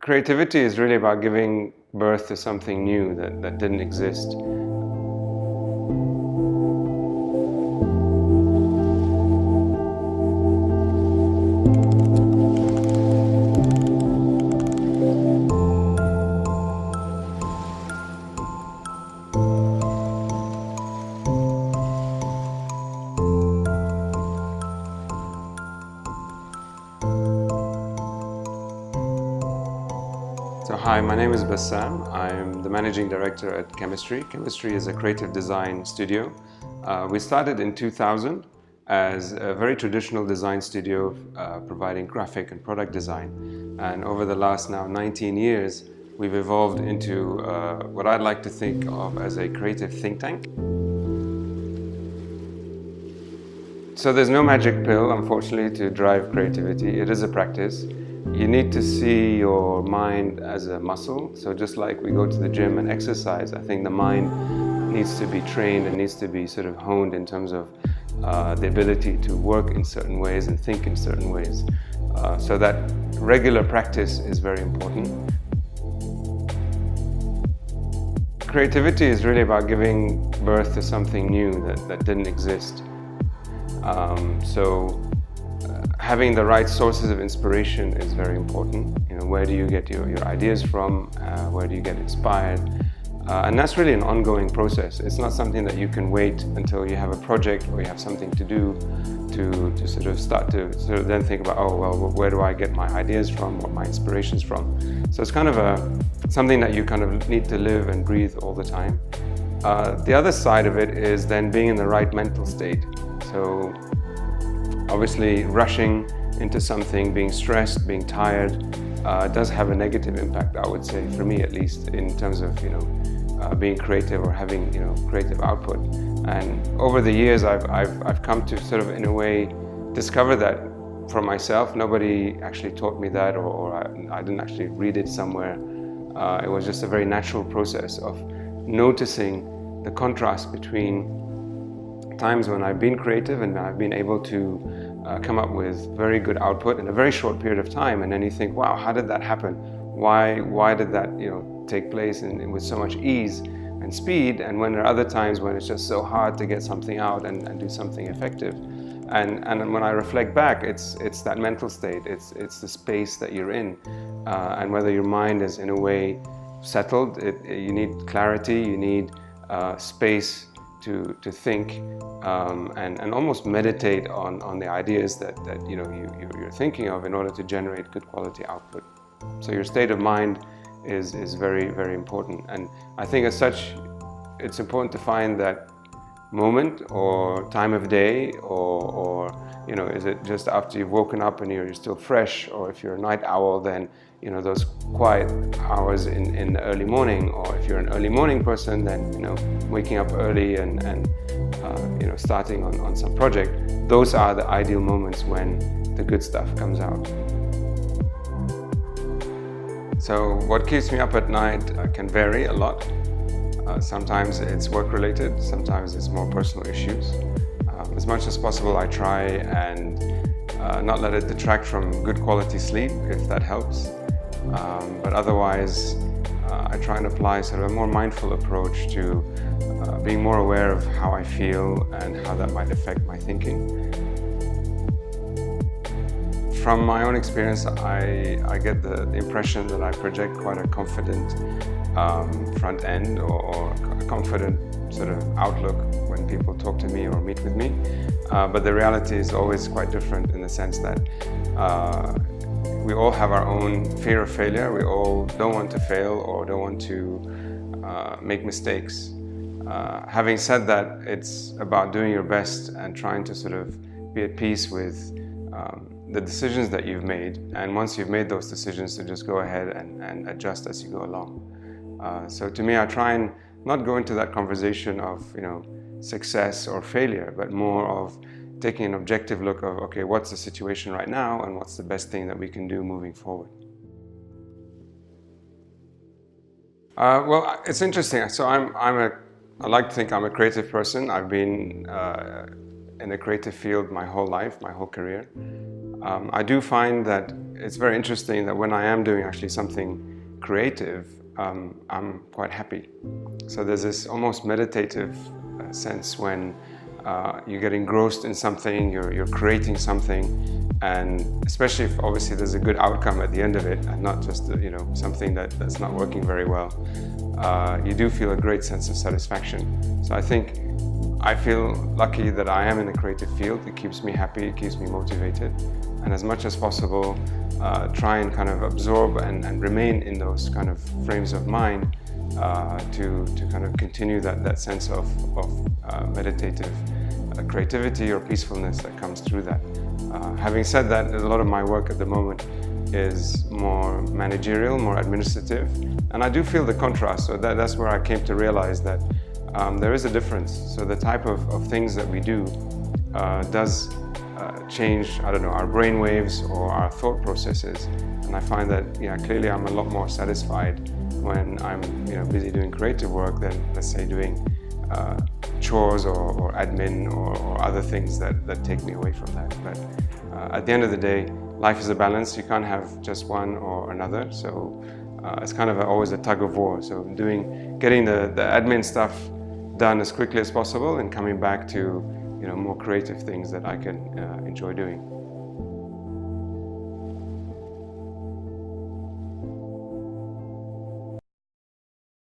Creativity is really about giving birth to something new that didn't exist. So hi, my name is Bassam. I'm the Managing Director at Chemistry. Chemistry is a creative design studio. We started in 2000 as a very traditional design studio providing graphic and product design. And over the last now 19 years, we've evolved into what I'd like to think of as a creative think tank. So there's no magic pill, unfortunately, to drive creativity. It is a practice. You need to see your mind as a muscle. So just like we go to the gym and exercise, I think the mind needs to be trained and needs to be sort of honed in terms of the ability to work in certain ways and think in certain ways. So that regular practice is very important. Creativity is really about giving birth to something new that didn't exist. Having the right sources of inspiration is very important. You know, where do you get your ideas from? Where do you get inspired? And that's really an ongoing process. It's not something that you can wait until you have a project or you have something to do to sort of start to sort of then think about, oh, well, where do I get my ideas from, what my inspiration's from? So it's kind of something that you kind of need to live and breathe all the time. The other side of it is then being in the right mental state. So obviously, rushing into something, being stressed, being tired, does have a negative impact, I would say, for me at least, in terms of being creative or having creative output. And over the years, I've come to sort of, in a way, discover that for myself. Nobody actually taught me that, or I didn't actually read it somewhere. It was just a very natural process of noticing the contrast between times when I've been creative and I've been able to come up with very good output in a very short period of time, and then you think, wow, how did that happen? Why did that take place with so much ease and speed? And when there are other times when it's just so hard to get something out and do something effective. And when I reflect back, it's that mental state, it's the space that you're in, and whether your mind is in a way settled. You need clarity, you need space to think and almost meditate on the ideas that you're thinking of in order to generate good quality output. So your state of mind is very, very important. And I think as such, it's important to find that moment or time of day, or is it just after you've woken up and you're still fresh, or if you're a night owl, then those quiet hours in the early morning, or if you're an early morning person, then waking up early and starting on some project. Those are the ideal moments when the good stuff comes out. So what keeps me up at night can vary a lot. Sometimes it's work related, sometimes it's more personal issues. As much as possible, I try and not let it detract from good quality sleep, if that helps. But otherwise, I try and apply sort of a more mindful approach to being more aware of how I feel and how that might affect my thinking. From my own experience, I get the impression that I project quite a confident front end or a confident sort of outlook when people talk to me or meet with me. But the reality is always quite different, in the sense that we all have our own fear of failure. We all don't want to fail or don't want to make mistakes. Having said that, it's about doing your best and trying to sort of be at peace with the decisions that you've made. And once you've made those decisions, to just go ahead and adjust as you go along. So to me, I try and not go into that conversation of success or failure, but more of taking an objective look of, okay, what's the situation right now and what's the best thing that we can do moving forward. Well, it's interesting. So I like to think I'm a creative person. I've been in the creative field my whole life, my whole career. I do find that it's very interesting that when I am doing actually something creative, I'm quite happy. So there's this almost meditative sense when you get engrossed in something, you're creating something, and especially if obviously there's a good outcome at the end of it and not just something that's not working very well, you do feel a great sense of satisfaction. So I feel lucky that I am in the creative field. It keeps me happy, it keeps me motivated, and as much as possible try and kind of absorb and remain in those kind of frames of mind to kind of continue that sense of meditative creativity or peacefulness that comes through that. Having said that, a lot of my work at the moment is more managerial, more administrative, and I do feel the contrast. So that's where I came to realize that there is a difference. So the type of things that we do does change, I don't know, our brain waves or our thought processes. And I find that, clearly I'm a lot more satisfied when I'm busy doing creative work than, let's say, doing chores or admin or other things that take me away from that. But at the end of the day, life is a balance. You can't have just one or another. So it's kind of always a tug of war. So getting the admin stuff done as quickly as possible and coming back to more creative things that I can enjoy doing.